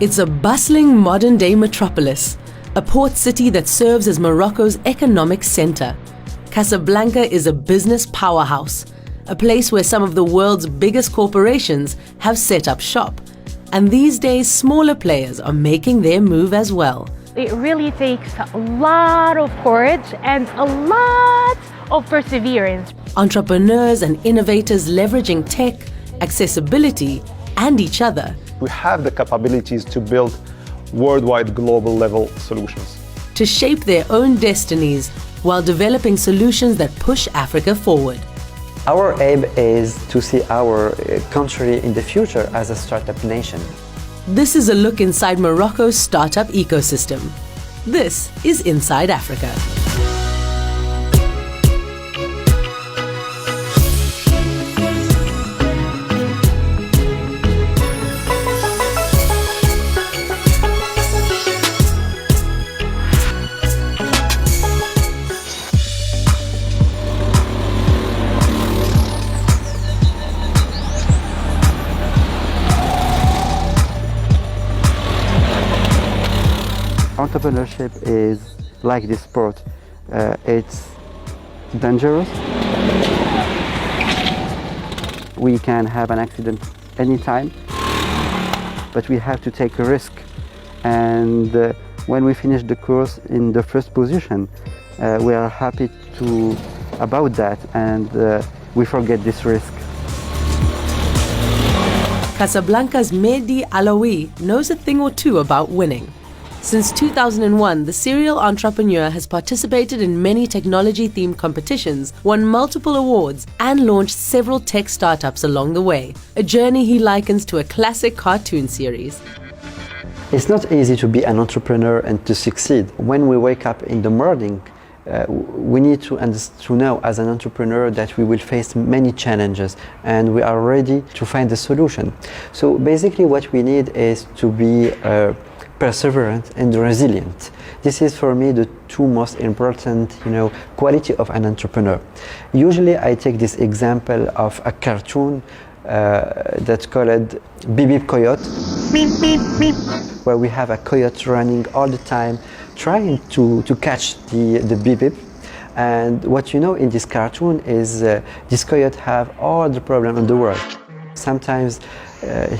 It's a bustling modern-day metropolis, a port city that serves as Morocco's economic center. Casablanca is a business powerhouse, a place where some of the world's biggest corporations have set up shop. And these days, smaller players are making their move as well. It really takes a lot of courage and a lot of perseverance. Entrepreneurs and innovators leveraging tech, accessibility, and each other. We have the capabilities to build worldwide, global level solutions. To shape their own destinies while developing solutions that push Africa forward. Our aim is to see our country in the future as a startup nation. This is a look inside Morocco's startup ecosystem. This is Inside Africa. Entrepreneurship is like this sport. It's dangerous. We can have an accident anytime, but we have to take a risk. And when we finish the course in the first position, we are happy about that, and we forget this risk. Casablanca's Mehdi Alaoui knows a thing or two about winning. Since 2001, the serial entrepreneur has participated in many technology-themed competitions, won multiple awards, and launched several tech startups along the way, a journey he likens to a classic cartoon series. It's not easy to be an entrepreneur and to succeed. When we wake up in the morning, we need to know as an entrepreneur that we will face many challenges and we are ready to find a solution. So basically what we need is to be perseverant and resilient. This is for me the two most important, quality of an entrepreneur. Usually I take this example of a cartoon that's called Beep Beep Coyote, where we have a coyote running all the time trying to catch the beep beep. And what you know in this cartoon is this coyote have all the problem in the world. Sometimes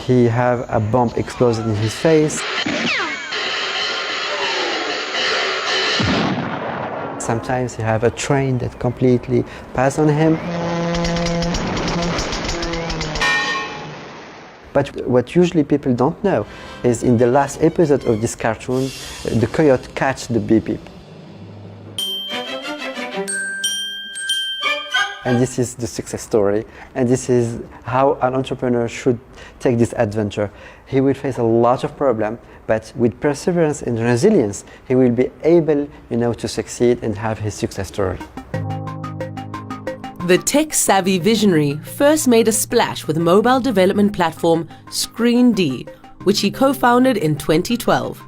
he have a bomb exploded in his face. Sometimes he have a train that completely passed on him. But what usually people don't know is in the last episode of this cartoon, the coyote catch the beep beep. And this is the success story, and this is how an entrepreneur should take this adventure. He will face a lot of problems, but with perseverance and resilience, he will be able, to succeed and have his success story. The tech-savvy visionary first made a splash with mobile development platform ScreenD, which he co-founded in 2012.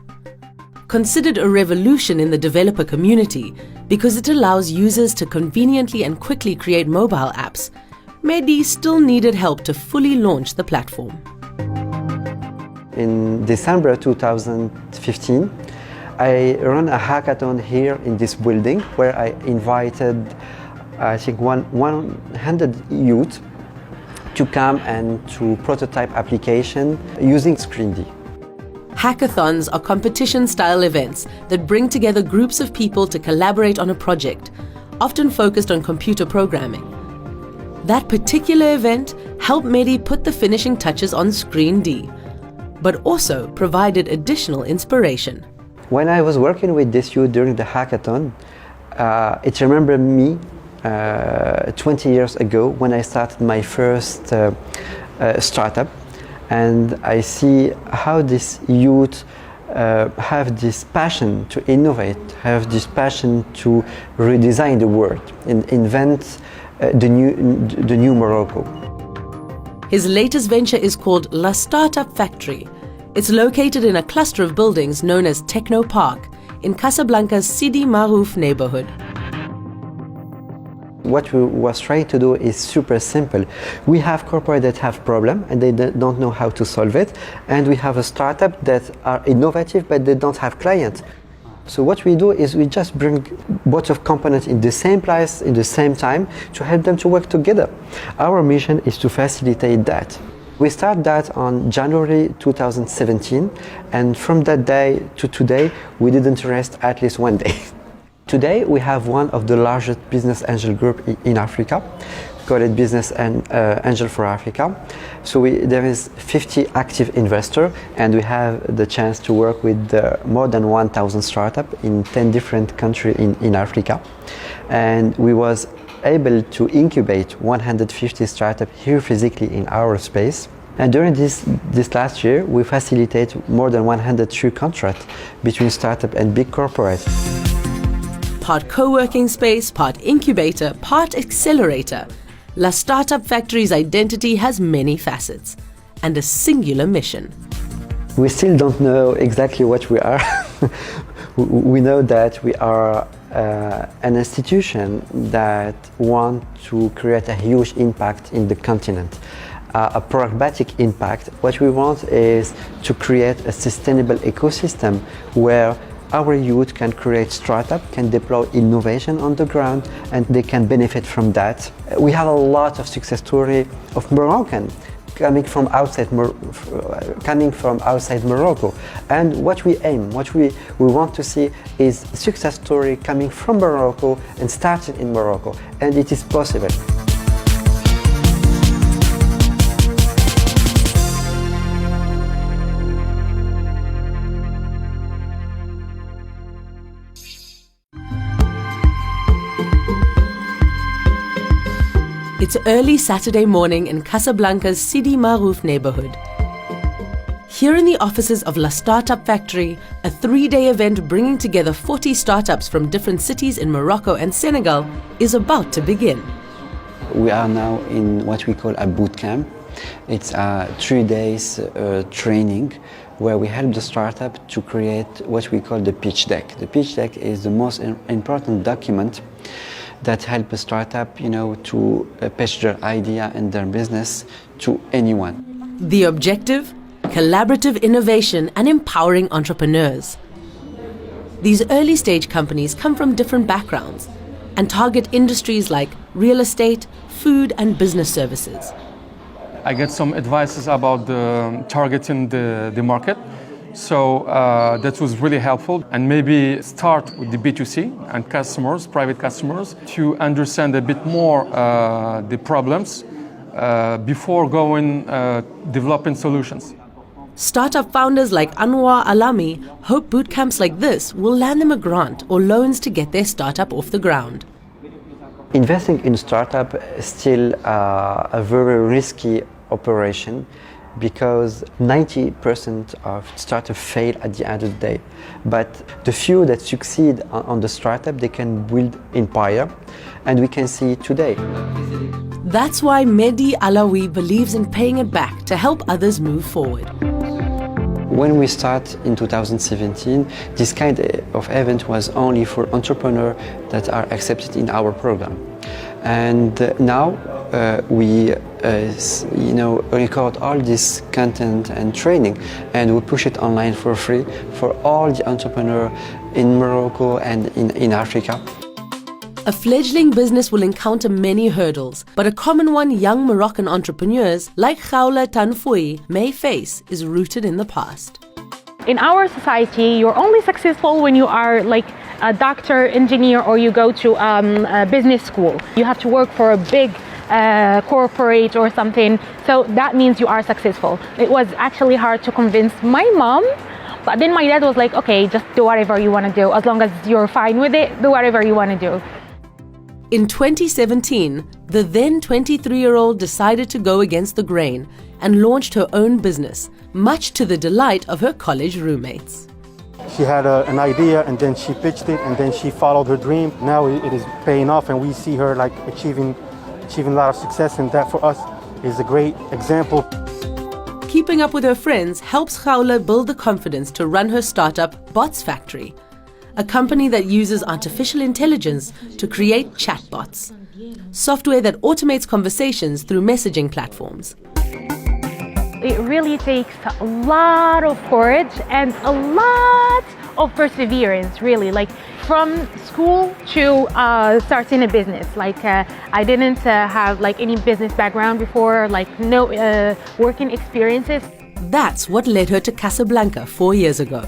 Considered a revolution in the developer community because it allows users to conveniently and quickly create mobile apps, Mehdi still needed help to fully launch the platform. In December 2015, I ran a hackathon here in this building where I invited, I think, 100 youth to come and to prototype application using ScreenD. Hackathons are competition-style events that bring together groups of people to collaborate on a project, often focused on computer programming. That particular event helped Mehdi put the finishing touches on ScreenD, but also provided additional inspiration. When I was working with this youth during the hackathon, it remembered me 20 years ago when I started my first startup. And I see how this youth have this passion to innovate, have this passion to redesign the world and invent the new Morocco. His latest venture is called La Startup Factory. It's located in a cluster of buildings known as Techno Park in Casablanca's Sidi Marouf neighborhood. What we was trying to do is super simple. We have corporates that have problem and they don't know how to solve it, and we have a startup that are innovative but they don't have clients. So what we do is we just bring both of components in the same place, in the same time, to help them to work together. Our mission is to facilitate that. We started that on January 2017, and from that day to today, we didn't rest at least one day. Today, we have one of the largest business angel group in Africa. We call it Business and Angel for Africa. So there is 50 active investors, and we have the chance to work with more than 1,000 startups in 10 different countries in Africa. And we was able to incubate 150 startups here physically in our space. And during this last year, we facilitate more than 103 contracts between startup and big corporates. Part co-working space, part incubator, part accelerator. La Startup Factory's identity has many facets and a singular mission. We still don't know exactly what we are. We know that we are an institution that wants to create a huge impact in the continent, a pragmatic impact. What we want is to create a sustainable ecosystem where our youth can create startups, can deploy innovation on the ground, and they can benefit from that. We have a lot of success stories of Moroccan coming from outside Morocco. And what we aim, what we want to see is a success story coming from Morocco and starting in Morocco. And it is possible. It's early Saturday morning in Casablanca's Sidi Marouf neighborhood. Here in the offices of La Startup Factory, a 3-day event bringing together 40 startups from different cities in Morocco and Senegal is about to begin. We are now in what we call a boot camp. It's a 3 days training where we help the startup to create what we call the pitch deck. The pitch deck is the most important document that help a startup, to pitch their idea and their business to anyone. The objective? Collaborative innovation and empowering entrepreneurs. These early stage companies come from different backgrounds and target industries like real estate, food and business services. I get some advices about targeting the market. So that was really helpful, and maybe start with the B2C and customers, private customers, to understand a bit more the problems before going developing solutions. Startup founders like Anwar Alami hope bootcamps like this will land them a grant or loans to get their startup off the ground. Investing in startup is still a very risky operation, because 90% of startups fail at the end of the day. But the few that succeed on the startup, they can build empire, and we can see it today. That's why Mehdi Alawi believes in paying it back to help others move forward. When we start in 2017, this kind of event was only for entrepreneurs that are accepted in our program. And now we record all this content and training, and we push it online for free for all the entrepreneurs in Morocco and in Africa. A fledgling business will encounter many hurdles, but a common one young Moroccan entrepreneurs like Khawla Tanfoui may face is rooted in the past. In our society, you're only successful when you are like a doctor, engineer, or you go to a business school. You have to work for a big corporate or something, so that means you are successful. It was actually hard to convince my mom, but then my dad was like, okay, just do whatever you want to do. As long as you're fine with it, do whatever you want to do. In 2017, the then 23-year-old decided to go against the grain and launched her own business, much to the delight of her college roommates. She had an idea, and then she pitched it, and then she followed her dream. Now it is paying off, and we see her achieving a lot of success, and that for us is a great example. Keeping up with her friends helps Khawla build the confidence to run her startup, Bots Factory, a company that uses artificial intelligence to create chatbots. software that automates conversations through messaging platforms. It really takes a lot of courage and a lot of perseverance, really. Like from school to starting a business. Like I didn't have like any business background before, like no working experiences. That's what led her to Casablanca 4 years ago.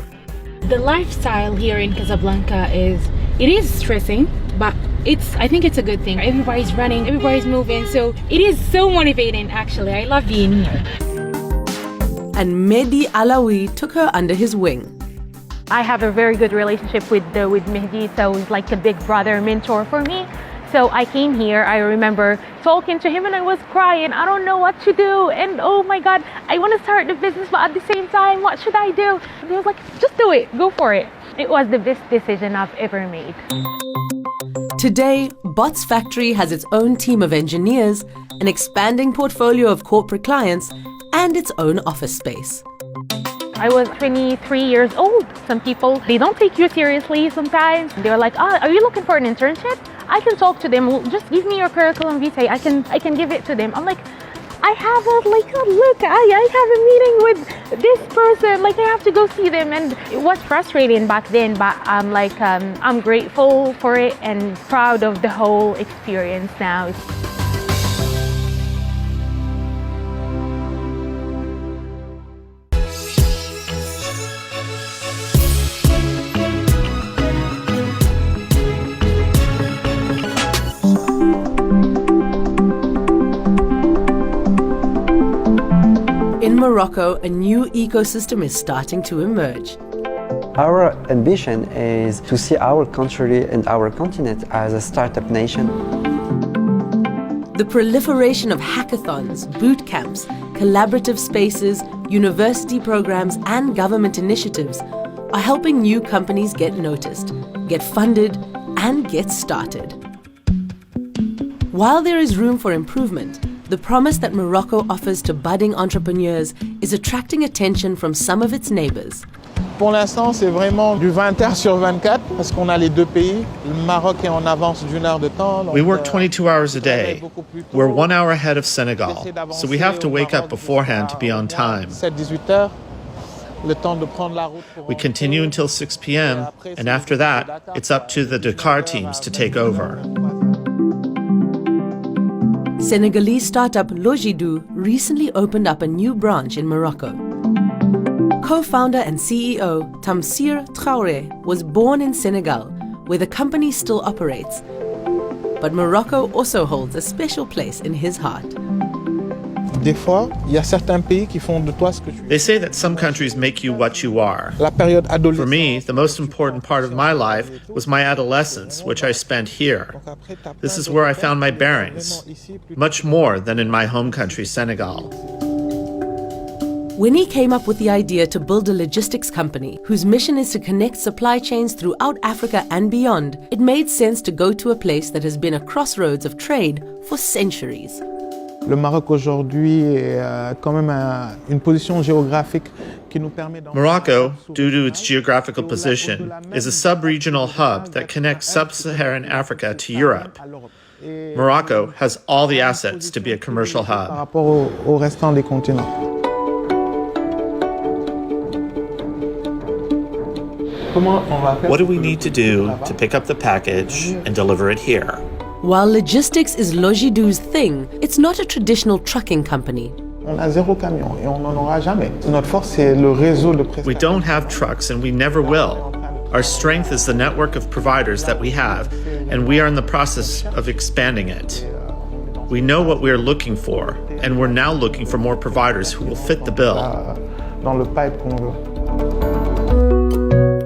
The lifestyle here in Casablanca it is stressing, but I think it's a good thing. Everybody's running, everybody's moving, so it is so motivating actually. I love being here. And Mehdi Alaoui took her under his wing. I have a very good relationship with Mehdi, so he's like a big brother, mentor for me. So I came here, I remember talking to him and I was crying. I don't know what to do. And oh my God, I want to start the business, but at the same time, what should I do? And he was like, just do it, go for it. It was the best decision I've ever made. Today, Bots Factory has its own team of engineers, an expanding portfolio of corporate clients, and its own office space. I was 23 years old. Some people, they don't take you seriously sometimes. They're like, are you looking for an internship? I can talk to them. Well, just give me your curriculum vitae. I can give it to them. I'm like, I have I have a meeting with this person. Like I have to go see them. And it was frustrating back then, but I'm like, I'm grateful for it and proud of the whole experience now. In Morocco, a new ecosystem is starting to emerge. Our ambition is to see our country and our continent as a startup nation. The proliferation of hackathons, boot camps, collaborative spaces, university programs, and government initiatives are helping new companies get noticed, get funded, and get started. While there is room for improvement, the promise that Morocco offers to budding entrepreneurs is attracting attention from some of its neighbors. Pour l'instant, c'est vraiment du 20h sur 24 parce qu'on a les deux pays. Le Maroc est en avance d'une heure de temps. We work 22 hours a day. We're 1 hour ahead of Senegal, so we have to wake up beforehand to be on time. 7-18 heures. Le temps de prendre la route pour We continue until 6 p.m., and after that, it's up to the Dakar teams to take over. Senegalese startup Logidou recently opened up a new branch in Morocco. Co-founder and CEO Tamsir Traoré was born in Senegal, where the company still operates. But Morocco also holds a special place in his heart. Des fois, il y a certains pays qui font de toi ce que tu es. They say that some countries make you what you are. La période adolescente. For me, the most important part of my life was my adolescence, which I spent here. This is where I found my bearings, much more than in my home country, Senegal. When he came up with the idea to build a logistics company whose mission is to connect supply chains throughout Africa and beyond, it made sense to go to a place that has been a crossroads of trade for centuries. Le Maroc aujourd'hui est quand même une position géographique qui nous permet Morocco, due to its geographical position, is a sub-regional hub that connects sub-Saharan Africa to Europe. Morocco has all the assets to be a commercial hub. Par rapport au restant des continents. What do we need to do to pick up the package and deliver it here? While logistics is Logidou's thing, it's not a traditional trucking company. On a zéro camion et on n'en aura jamais. Notre force, c'est le réseau de prestataires. We don't have trucks and we never will. Our strength is the network of providers that we have, and we are in the process of expanding it. We know what we are looking for, and we're now looking for more providers who will fit the bill. Dans le pipe qu'on veut.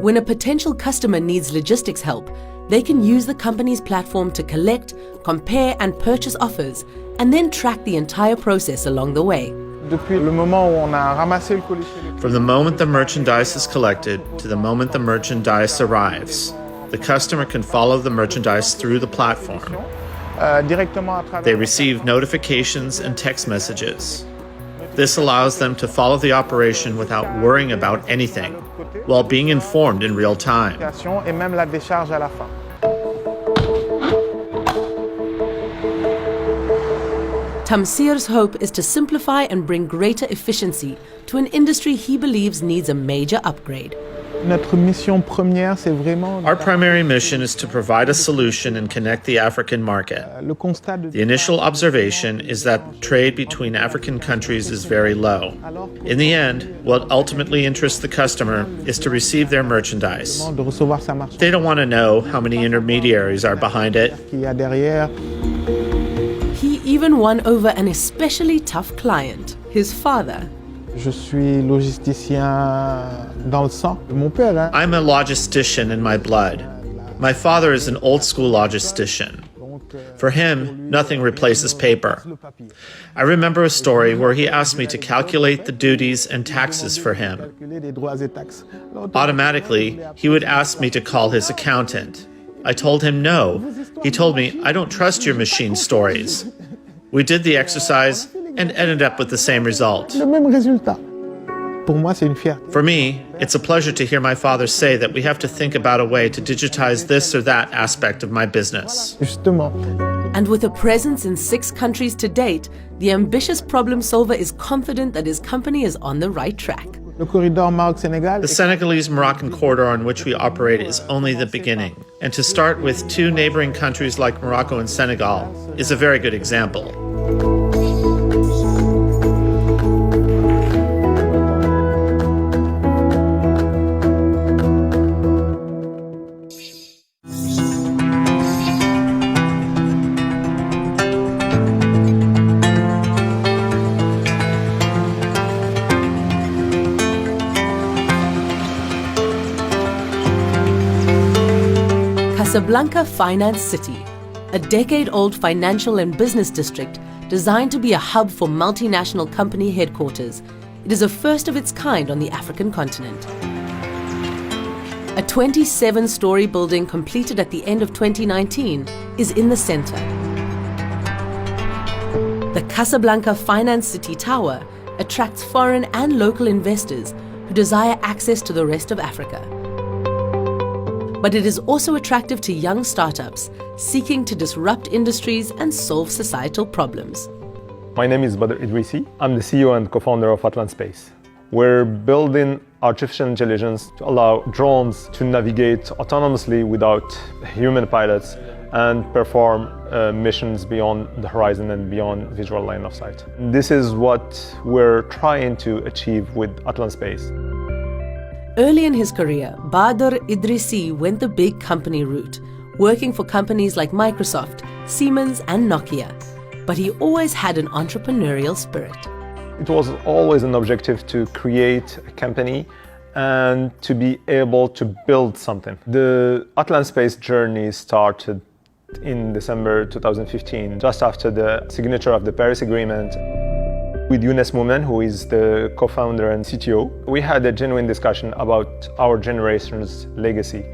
When a potential customer needs logistics help, they can use the company's platform to collect, compare and purchase offers, and then track the entire process along the way. Depuis le moment où on a ramassé le colis. From the moment the merchandise is collected to the moment the merchandise arrives, the customer can follow the merchandise through the platform. They receive notifications and text messages. This allows them to follow the operation without worrying about anything, while being informed in real time. Tamsir's hope is to simplify and bring greater efficiency to an industry he believes needs a major upgrade. Notre mission première, c'est vraiment... Our primary mission is to provide a solution and connect the African market. The initial observation is that trade between African countries is very low. In the end, what ultimately interests the customer is to receive their merchandise. They don't want to know how many intermediaries are behind it. He even won over an especially tough client, his father. Je suis logisticien dans le sang. Mon père, I'm a logistician in my blood. My father is an old-school logistician. For him, nothing replaces paper. I remember a story where he asked me to calculate the duties and taxes for him. Automatically, he would ask me to call his accountant. I told him no. He told me, I don't trust your machine stories. We did the exercise and ended up with the same result. For me, it's a pleasure to hear my father say that we have to think about a way to digitize this or that aspect of my business. And with a presence in 6 countries to date, the ambitious problem solver is confident that his company is on the right track. The Senegalese-Moroccan corridor on which we operate is only the beginning, and to start with 2 neighboring countries like Morocco and Senegal is a very good example. Casablanca Finance City, a decade-old financial and business district designed to be a hub for multinational company headquarters. It is a first of its kind on the African continent. A 27-story building completed at the end of 2019 is in the center. The Casablanca Finance City Tower attracts foreign and local investors who desire access to the rest of Africa. But it is also attractive to young startups seeking to disrupt industries and solve societal problems. My name is Badr Idrisi. I'm the CEO and co-founder of Atlant Space. We're building artificial intelligence to allow drones to navigate autonomously without human pilots and perform missions beyond the horizon and beyond visual line of sight. This is what we're trying to achieve with Atlant Space. Early in his career, Badr Idrisi went the big company route, working for companies like Microsoft, Siemens and Nokia. But he always had an entrepreneurial spirit. It was always an objective to create a company and to be able to build something. The Atlant Space journey started in December 2015, just after the signature of the Paris Agreement. With Younes Moumen, who is the co-founder and CTO, we had a genuine discussion about our generation's legacy.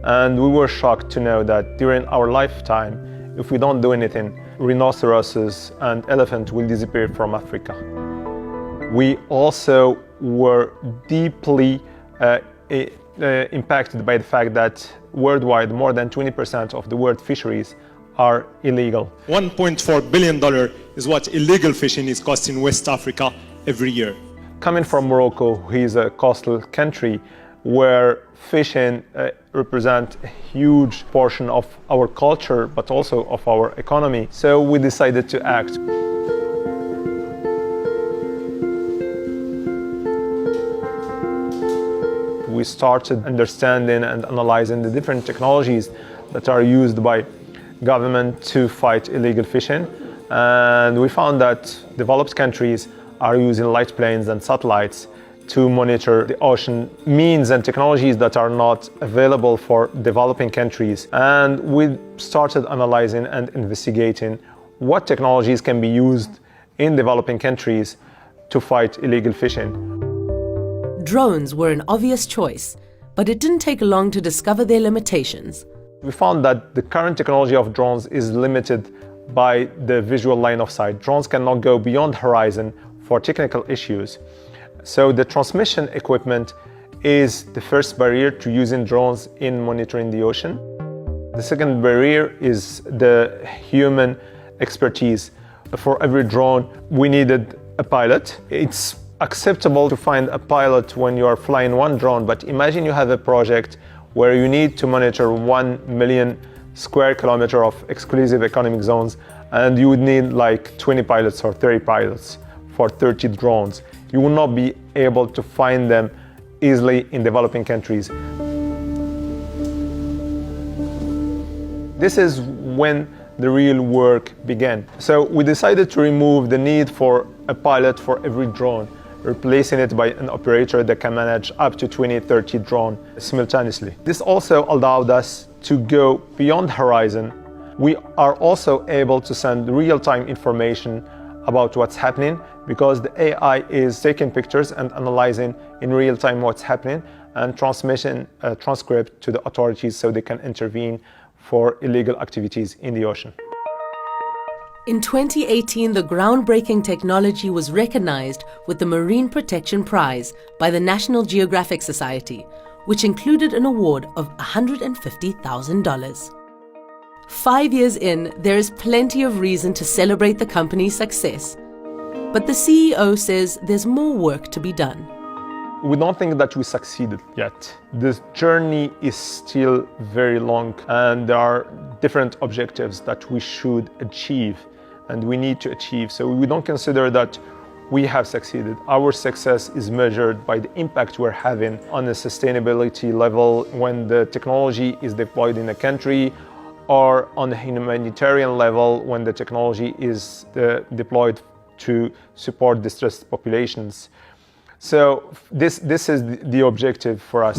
And we were shocked to know that during our lifetime, if we don't do anything, rhinoceroses and elephants will disappear from Africa. We also were deeply impacted by the fact that worldwide, more than 20% of the world fisheries are illegal. $1.4 billion is what illegal fishing is costing West Africa every year. Coming from Morocco, which is a coastal country where fishing represents a huge portion of our culture, but also of our economy. So we decided to act. We started understanding and analyzing the different technologies that are used by government to fight illegal fishing, and we found that developed countries are using light planes and satellites to monitor the ocean, means and technologies that are not available for developing countries. And we started analyzing and investigating what technologies can be used in developing countries to fight illegal fishing. Drones were an obvious choice, but it didn't take long to discover their limitations. We found that the current technology of drones is limited by the visual line of sight. Drones cannot go beyond horizon for technical issues. So the transmission equipment is the first barrier to using drones in monitoring the ocean. The second barrier is the human expertise. for every drone, we needed a pilot. It's acceptable to find a pilot when you are flying one drone, but imagine you have a project where you need to monitor 1 million square kilometer of exclusive economic zones, and you would need like 20 pilots or 30 pilots for 30 drones. You will not be able to find them easily in developing countries. This is when the real work began. So we decided to remove the need for a pilot for every drone, replacing it by an operator that can manage up to 20-30 drones simultaneously. This also allowed us to go beyond horizon. We are also able to send real-time information about what's happening, because the AI is taking pictures and analyzing in real time what's happening and transmitting a transcript to the authorities so they can intervene for illegal activities in the ocean. In 2018, the groundbreaking technology was recognized with the Marine Protection Prize by the National Geographic Society, which included an award of $150,000. 5 years in, there is plenty of reason to celebrate the company's success. But the CEO says there's more work to be done. We don't think that we succeeded yet. This journey is still very long, and there are different objectives that we should achieve and we need to achieve. So we don't consider that we have succeeded. Our success is measured by the impact we're having on the sustainability level when the technology is deployed in a country, or on the humanitarian level when the technology is deployed to support distressed populations. So this is the objective for us.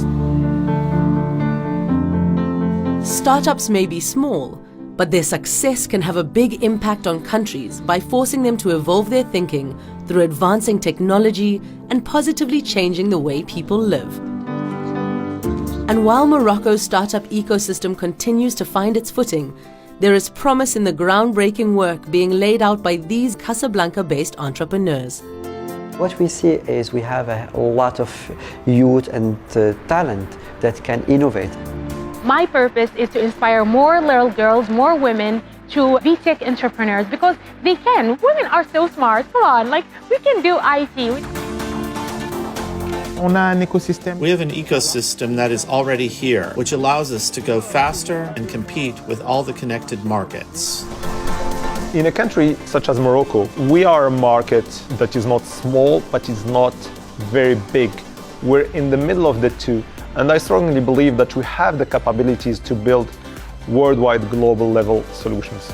Startups may be small, but their success can have a big impact on countries by forcing them to evolve their thinking through advancing technology and positively changing the way people live. And while Morocco's startup ecosystem continues to find its footing, there is promise in the groundbreaking work being laid out by these Casablanca-based entrepreneurs. What we see is we have a lot of youth and talent that can innovate. My purpose is to inspire more little girls, more women to be tech entrepreneurs, because they can. Women are so smart. Come on, like, we can do IT. We have an ecosystem that is already here, which allows us to go faster and compete with all the connected markets. In a country such as Morocco, we are a market that is not small, but is not very big. We're in the middle of the two, and I strongly believe that we have the capabilities to build worldwide, global level solutions.